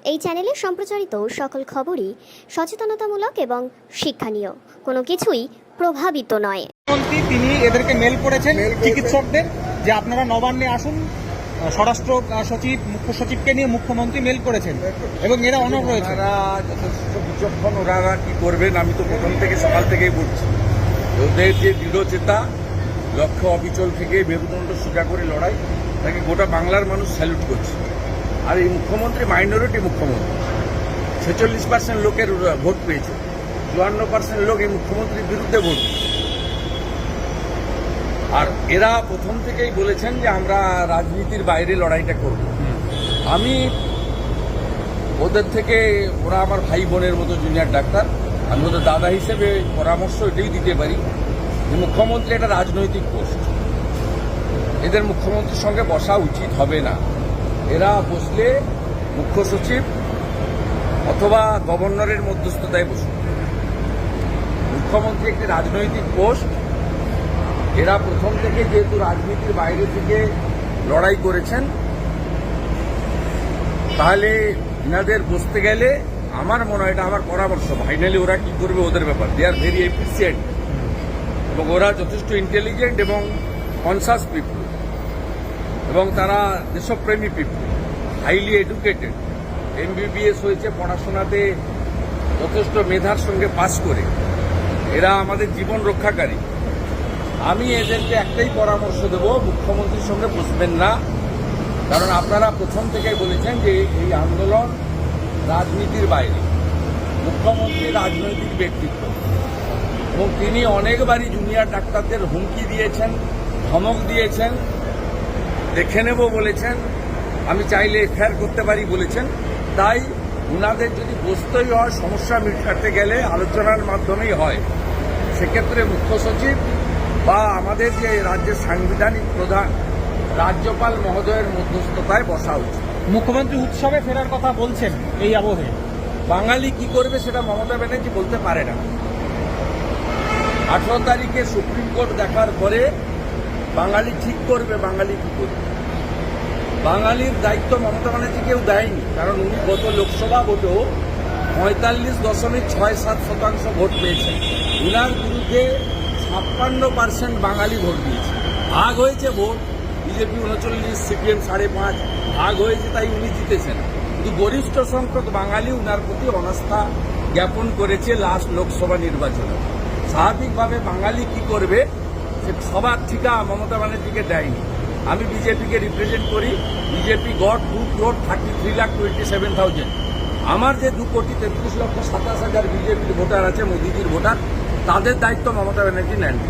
এই চ্যানেলে সম্প্রচারিত সকল খবরই সচেতনতামূলক এবং শিক্ষণীয়, কোনো কিছুই প্রভাবিত নয়। মন্ত্রী তিনি এদেরকে মেল করেছেন চিকিৎসকদের যে আপনারা নবান্নে আসুন, স্বরাষ্ট্র সচিব মুখ্য সচিবকে নিয়ে মুখ্যমন্ত্রী মেল করেছেন এবং এরা অনড় রয়েছে। ওনারা যথেষ্ট বিচক্ষণ, ওনারা কি করবেন আমি তো প্রথম থেকে সকাল থেকেই বলছি। ওদের যে দৃঢ়চেতা, লক্ষ্য অবিচল থেকে মেরুদণ্ড সোজা করে লড়াই, তাকে গোটা বাংলার মানুষ স্যালুট করছে। আর এই মুখ্যমন্ত্রী মাইনরিটি মুখ্যমন্ত্রী, 46% লোকের ভোট পেয়েছে, 54% লোক এই মুখ্যমন্ত্রীর বিরুদ্ধে ভোট। আর এরা প্রথম থেকেই বলেছেন যে আমরা রাজনীতির বাইরে লড়াইটা করব। আমি ওদের থেকে, ওরা আমার ভাই বোনের মতো জুনিয়র ডাক্তার, আমি ওদের দাদা হিসেবে পরামর্শ এটাই দিতে পারি যে মুখ্যমন্ত্রী একটা রাজনৈতিক পোস্ট, এদের মুখ্যমন্ত্রীর সঙ্গে বসা উচিত হবে না। এরা বসলে মুখ্য সচিব অথবা গভর্নরের মধ্যস্থতায় বসুন। মুখ্যমন্ত্রী একটি রাজনৈতিক পোস্ট, এরা প্রথম থেকে যেহেতু রাজনীতির বাইরে থেকে লড়াই করেছেন, তাহলে এনাদের বসতে গেলে আমার মনে হয়, এটা আমার পরামর্শ, ফাইনালি ওরা কি করবে ওদের ব্যাপার। দে আর ভেরি এফিসিয়েন্ট এবং ওরা যথেষ্ট ইন্টেলিজেন্ট এবং কনসাস পিপল এবং তারা দেশপ্রেমী পিপল, হাইলি এডুকেটেড, MBBS হয়েছে, পড়াশোনাতে যথেষ্ট মেধার সঙ্গে পাস করে এরা আমাদের জীবন রক্ষাকারী। আমি এদেরকে একটাই পরামর্শ দেব, মুখ্যমন্ত্রীর সঙ্গে বসবেন না, কারণ আপনারা প্রথম থেকেই বলেছেন যে এই আন্দোলন রাজনীতির বাইরে। মুখ্যমন্ত্রী রাজনৈতিক ব্যক্তিত্ব এবং তিনি অনেকবারই জুনিয়র ডাক্তারদের হুমকি দিয়েছেন, ধমক দিয়েছেন, দেখে নেব বলেছেন, আমি চাইলে এফআইআর করতে পারি বলেছেন। তাই ওনাদের যদি বসতেই হয়, সমস্যা মেটাতে গেলে আলোচনার মাধ্যমেই হয়, সেক্ষেত্রে মুখ্য সচিব বা আমাদের যে রাজ্যের সাংবিধানিক প্রধান রাজ্যপাল মহোদয়ের মধ্যস্থতায় বসা উচিত। মুখ্যমন্ত্রী উৎসবে ফেরার কথা বলছেন এই আবহে। বাঙালি কি করবে সেটা মমতা ব্যানার্জি বলতে পারে না। 18 তারিখে সুপ্রিম কোর্ট দেখার পরে বাঙালি ঠিক করবে বাঙালি কি করবে। বাঙালির দায়িত্ব মমতা ব্যানার্জি কেউ দেয়নি, কারণ উনি গত লোকসভা ভোটেও 45.67% ভোট পেয়েছেন। উনার বিরুদ্ধে 56% বাঙালি ভোট দিয়েছে। ভাগ হয়েছে ভোট, বিজেপি 39, CPM 5.5 ভাগ হয়েছে, তাই উনি জিতেছেন। কিন্তু গরিষ্ঠ সংখ্যক বাঙালি উনার প্রতি অনাস্থা জ্ঞাপন করেছে লাস্ট লোকসভা নির্বাচনে। স্বাভাবিকভাবে বাঙালি কি করবে সে সবার ঠিকা মমতা ব্যানার্জিকে দেয়নি। আমি বিজেপিকে রিপ্রেজেন্ট করি। BJP goat 2,33,27,000। আমার যে 2,33,27,000 বিজেপির ভোটার আছে, মোদিজির ভোটার, তাদের দায়িত্ব মমতা ব্যানার্জি নেননি।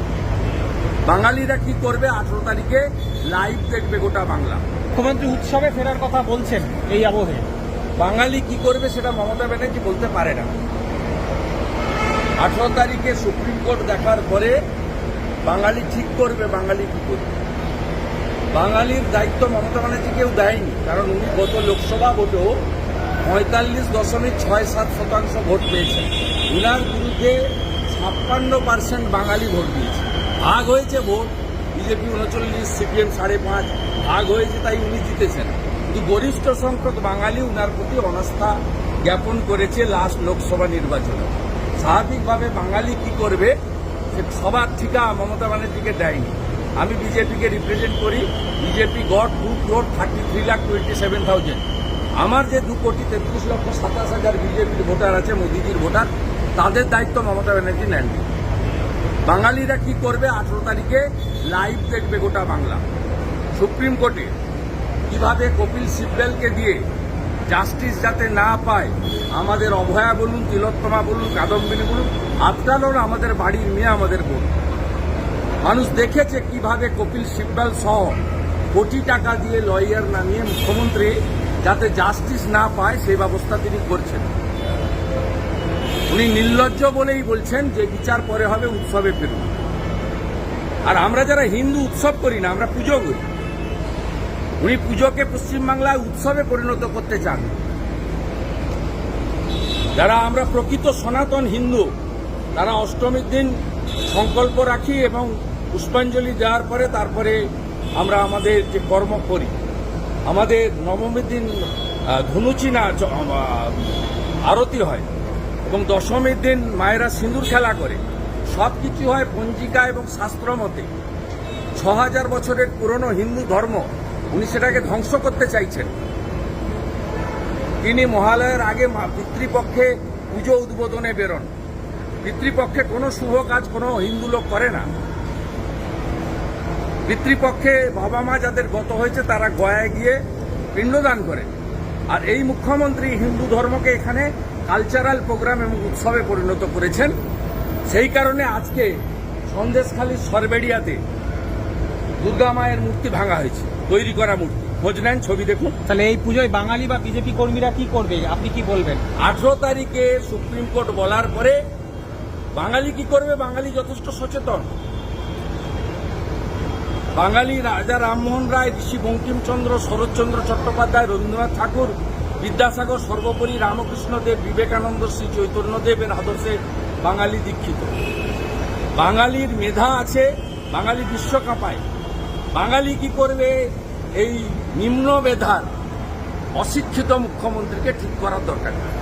বাঙালিরা কি করবে 18 তারিখে লাইভ দেখবে গোটা বাংলা। মুখ্যমন্ত্রী উৎসবে ফেরার কথা বলছেন এই আবহে। বাঙালি কি করবে সেটা মমতা ব্যানার্জি বলতে পারে না। 18 তারিখে সুপ্রিম কোর্ট দেখার পরে বাঙালি ঠিক করবে বাঙালি কি করবে। বাঙালির দায়িত্ব মমতা ব্যানার্জি কেউ দেয়নি, কারণ উনি গত লোকসভা ভোটেও 45.67% ভোট পেয়েছেন। উনার বিরুদ্ধে 56% বাঙালি ভোট দিয়েছে। ভাগ হয়েছে ভোট, বিজেপি 39, CPM 5.5 ভাগ হয়েছে, তাই উনি জিতেছেন। কিন্তু গরিষ্ঠ সংখ্যক বাঙালি উনার প্রতি অনাস্থা জ্ঞাপন করেছে লাস্ট লোকসভা নির্বাচনে। স্বাভাবিকভাবে বাঙালি কি করবে সে সবার ঠিকা মমতা ব্যানার্জিকে দেয়নি। আমি বিজেপিকে রিপ্রেজেন্ট করি। BJP goat 2,33,27,000। আমার যে 2,33,27,000 বিজেপির ভোটার আছে, মোদিজির ভোটার, তাদের দায়িত্ব মমতা ব্যানার্জি নেননি। বাঙালিরা কি করবে 18 তারিখে লাইভ দেখবে গোটা বাংলা। সুপ্রিম কোর্টে কিভাবে কপিল সিব্বলকে দিয়ে জাস্টিস যাতে না পায়, আমাদের অভয়া বলুন, তিলোত্তমা বলুন, কাদম্বিনী বলুন, আফটার অল আমাদের বাড়ির মেয়ে, আমাদের বোন। মানুষ দেখেছে কিভাবে কপিল সিব্বল সহ কোটি টাকা দিয়ে লয়ার নামিয়ে মুখ্যমন্ত্রী যাতে জাস্টিস না পায় সেই ব্যবস্থা তিনি করছেন। উনি নির্লজ্জ বলেই বলছেন যে বিচার পরে হবে, উৎসবে ফিরুন। আর আমরা যারা হিন্দু উৎসব করি না, আমরা পুজো করি। উনি পুজোকে পশ্চিমবাংলায় উৎসবে পরিণত করতে চান। যারা আমরা প্রকৃত সনাতন হিন্দু, তারা অষ্টমীর দিন সংকল্প রাখি এবং পুষ্পাঞ্জলি দেওয়ার পরে তারপরে আমরা আমাদের যে কর্ম করি। আমাদের নবমীর দিন ধনুচি নাচ আরতি হয় এবং দশমীর দিন মায়েরা সিঁদুর খেলা করে, সব কিছু হয় পঞ্জিকা এবং শাস্ত্র মতে। ৬,০০০ বছরের পুরনো হিন্দু ধর্ম উনি সেটাকে ধ্বংস করতে চাইছেন। তিনি মহালয়ের আগে পিতৃপক্ষে পুজো উদ্বোধনে বেরোন। পিতৃপক্ষে কোনো শুভ কাজ কোনো হিন্দু লোক করে না। পিতৃপক্ষে বাবা মা যাদের গত হয়েছে তারা গয়ায় গিয়ে পিণ্ডদান করে। আর এই মুখ্যমন্ত্রী হিন্দু ধর্মকে এখানে কালচারাল প্রোগ্রাম এবং উৎসবে পরিণত করেছেন। সেই কারণে আজকে সন্দেশখালীর সরবেড়িয়াতে দুর্গা মায়ের মূর্তি ভাঙা হয়েছে, তৈরি করা মূর্তি। খোঁজ নেন, ছবি দেখুন। তাহলে এই পুজোয় বাঙালি বা বিজেপি কর্মীরা কি করবে, আপনি কি বলবেন? 18 তারিখে সুপ্রিম কোর্ট বলার পরে বাঙালি কি করবে? বাঙালি যথেষ্ট সচেতন। বাঙালি রাজা রামমোহন রায়, ঋষি বঙ্কিমচন্দ্র, শরৎচন্দ্র চট্টোপাধ্যায়, রবীন্দ্রনাথ ঠাকুর, বিদ্যাসাগর, সর্বোপরি রামকৃষ্ণ দেব, বিবেকানন্দ, শ্রী চৈতন্যদেবের আদর্শে বাঙালি দীক্ষিত। বাঙালির মেধা আছে, বাঙালি বিশ্ব কাঁপায়। বাঙালি কি করবে? এই নিম্ন মেধার অশিক্ষিত মুখ্যমন্ত্রীকে ঠিক করার দরকার নেই।